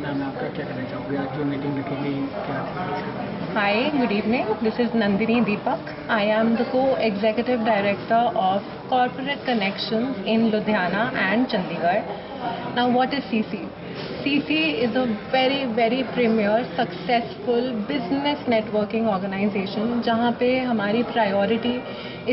नाम है आपका, क्या कहना चाहोगे? आज जो मीटिंग रखी गई क्या थी? Hi, good evening. This is Nandini Deepak. I am the co-executive director of Corporate Connections in Ludhiana and Chandigarh. Now, what is CC? CC is a very, very premier, successful business networking organization जहाँ पे हमारी priority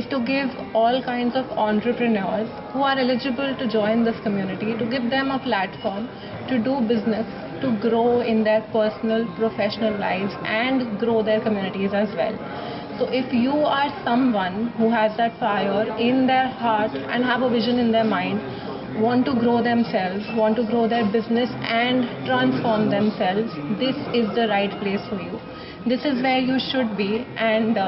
is to give all kinds of entrepreneurs who are eligible to join this community, to give them a platform to do business, to grow in their personal, professional lives and grow their communities as well. So if you are someone who has that fire in their heart and have a vision in their mind, want to grow themselves, want to grow their business and transform themselves, this is the right place for you. This is where you should be. And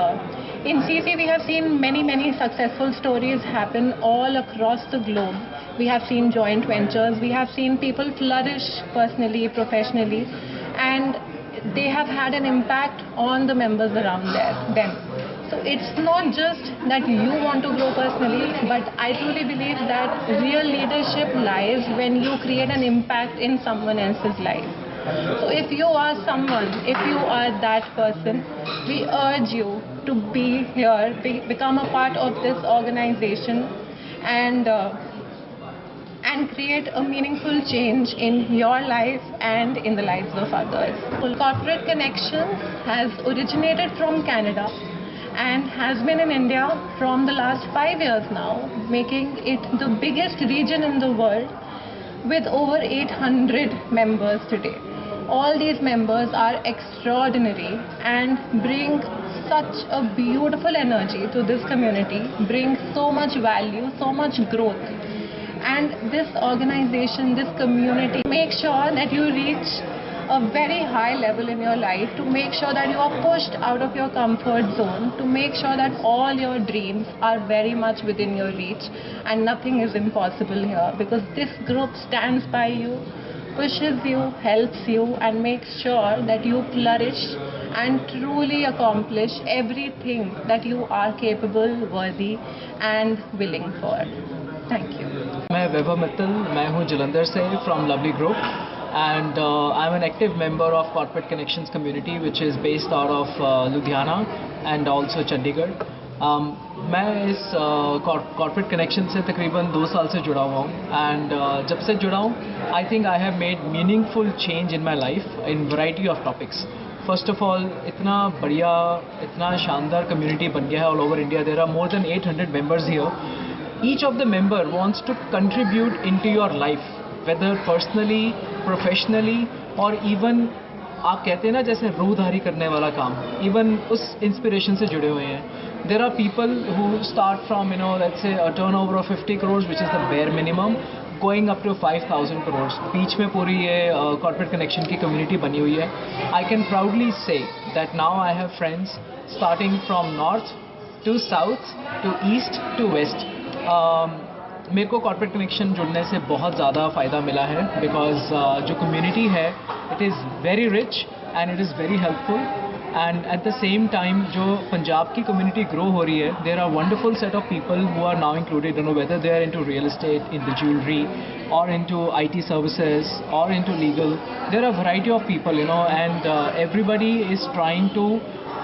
in CC we have seen many successful stories happen all across the globe. We have seen joint ventures, we have seen people flourish personally, professionally, and they have had an impact on the members around them. So it's not just that you want to grow personally, but I truly believe that real leadership lies when you create an impact in someone else's life. So if you are someone, if you are that person, we urge you to be here, become a part of this organization, and create a meaningful change in your life and in the lives of others. Corporate Connections has originated from Canada and has been in India from the last 5 years now, making it the biggest region in the world with over 800 members today. All these members are extraordinary and bring such a beautiful energy to this community, bring so much value, so much growth. And this organization, this community, make sure that you reach a very high level in your life, to make sure that you are pushed out of your comfort zone, to make sure that all your dreams are very much within your reach and nothing is impossible here, because this group stands by you, pushes you, helps you, and makes sure that you flourish and truly accomplish everything that you are capable, worthy and willing for. Thank you. मैं वैभव मित्तल, मैं हूँ जलंधर से from lovely group, and I'm an active member of Corporate Connections community which is based out of Ludhiana and also Chandigarh. मैं इस Corporate Connection से तकरीबन 2 साल से जुड़ा हुआ हूँ, and जब से जुड़ा हूँ I think I have made meaningful change in my life in variety of topics. First of all, इतना बढ़िया, इतना शानदार community बन गया है all over India. There are more than 800 members here. Each of the member wants to contribute into your life, whether personally, professionally, or even आप कहते हैं ना जैसे रूहधारी करने वाला काम, even उस inspiration से जुड़े हुए हैं. There are people who start from, let's say a turnover of 50 crores, which is the bare minimum, going up to 5,000 crores. बीच में पूरी ये corporate connection की community बनी हुई है. I can proudly say that now I have friends starting from north to south to east to west. मेरे को corporate connection जुड़ने से बहुत ज़्यादा फ़ायदा मिला है, बिकॉज जो कम्युनिटी है it is very rich and it is very helpful, and at the same time जो पंजाब की कम्युनिटी ग्रो हो रही है, there are wonderful set of people who are now included, whether they are into real estate, in the jewellery, or into IT services, or into legal. There are a variety of people, and everybody is trying to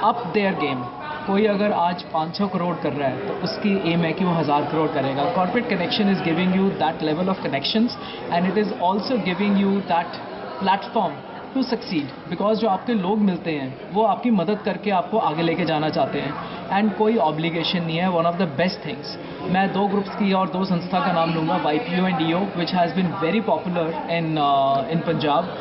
up their game. कोई अगर आज 500 करोड़ कर रहा है तो उसकी M है कि वो 1000 करोड़ करेगा. Corporate connection is giving you that level of connections, and it is also giving you that platform to succeed, because जो आपके लोग मिलते हैं वो आपकी मदद करके आपको आगे लेके जाना चाहते हैं, एंड कोई ऑब्लिगेशन नहीं है. One of the best things, मैं 2 ग्रुप्स की और 2 संस्था का नाम लूँगा, YPO and EO, which has been very popular in Punjab,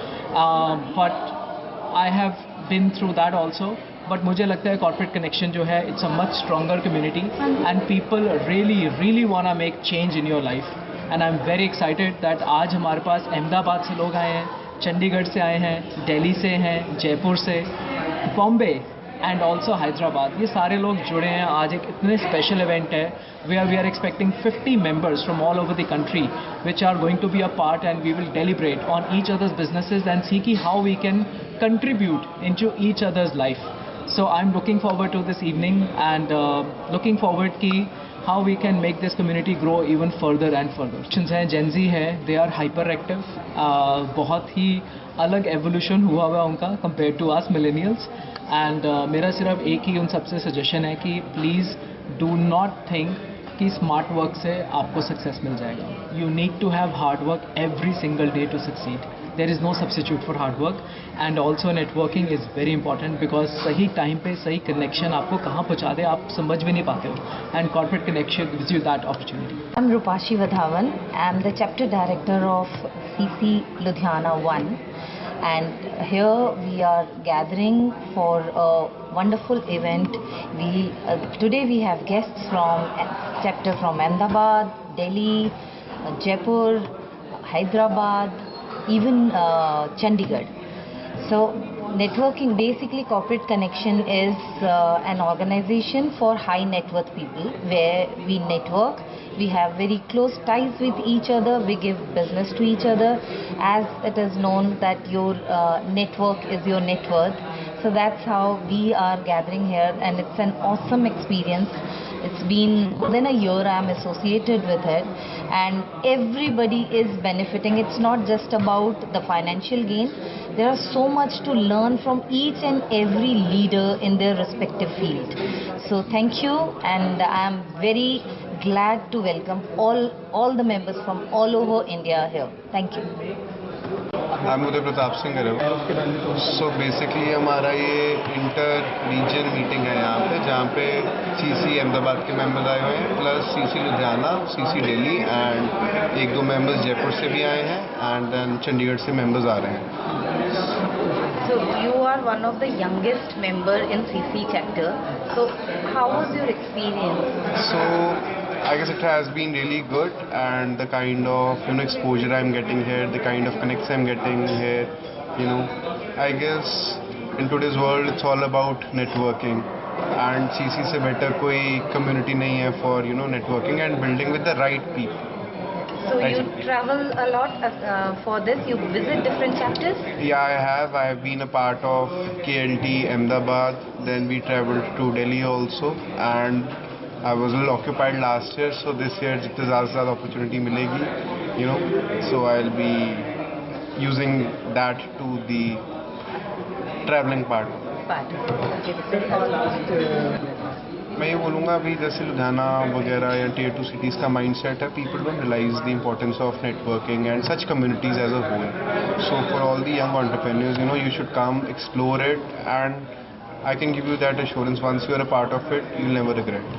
but I have been through that also. But मुझे लगता है कॉर्पोरेट कनेक्शन जो है it's a much stronger community, and people really want make change in your life, and I am very excited that आज हमारे पास अहमदाबाद से लोग आए हैं, चंडीगढ़ से आए हैं, दिल्ली से हैं, जयपुर से, बॉम्बे एंड ऑल्सो हैदराबाद. ये सारे लोग जुड़े हैं. आज एक इतने स्पेशल इवेंट है we are expecting 50 members from all over the country which are going to be a part, and we will deliberate on each other's businesses and see how we can contribute into each other's life. So I'm looking forward to this evening, and looking forward ki how we can make this community grow even further and further. हैं Gen Z है, they are hyperactive, बहुत ही अलग evolution हुआ हुआ है उनका compare to us millennials. And मेरा सिर्फ एक ही उन सबसे सजेशन है कि प्लीज़ डू नॉट थिंक कि स्मार्ट वर्क से आपको सक्सेस मिल जाएगा. You need to have hard work every single day to succeed. There is no substitute for hard work. And also networking is very important because सही time पे सही connection आपको कहाँ पहुँचा दे आप समझ भी नहीं पाते हो. And corporate connection gives you that opportunity. I'm Rupashi Vadhavan. I'm the chapter director of CC Ludhiana 1, and here we are gathering for a wonderful event. Today we have guests from chapter from Ahmedabad, Delhi, Jaipur, Hyderabad, even Chandigarh. So networking, basically Corporate Connection is an organization for high net worth people where we network. We have very close ties with each other. We give business to each other, as it is known that your network is your net worth. So that's how we are gathering here, and it's an awesome experience. It's been more than a year I'm associated with it, and everybody is benefiting. It's not just about the financial gain. There are so much to learn from each and every leader in their respective field. So thank you, and I'm very glad to welcome all the members from all over India here. Thank you. I'm Uday Pratap Singh Garg. So basically हमारा ये inter reason meeting है यहाँ पे, जहाँ पे CC Ahmedabad के members आए हुए हैं, plus CC Ludhiana, CC Delhi and एक दो मेंबर्स जयपुर से भी आए हैं, एंड देन चंडीगढ़ से मेंबर्स आ रहे हैं. So you are one of the youngest member in CC chapter. So how was your experience? So I guess it has been really good, and the kind of exposure I'm getting here, the kind of connects I'm getting here, I guess in today's world it's all about networking, and CC से better कोई community नहीं है for networking and building with the right people. So you travel a lot for this. You visit different chapters. Yeah, I have. I have been a part of KLT Ahmedabad. Then we traveled to Delhi also, and I was a little occupied last year, so this year जितने ज़्यादा से ज़्यादा opportunity मिलेगी, so I'll be using that to the traveling part. मैं ये बोलूँगा अभी जैसे लुधियाना वगैरह या Tier 2 cities का mindset है, people don't realize the importance of networking and such communities as a whole. So for all the young entrepreneurs, you should come, explore it, and I can give you that assurance, once you are a part of it, you'll never regret.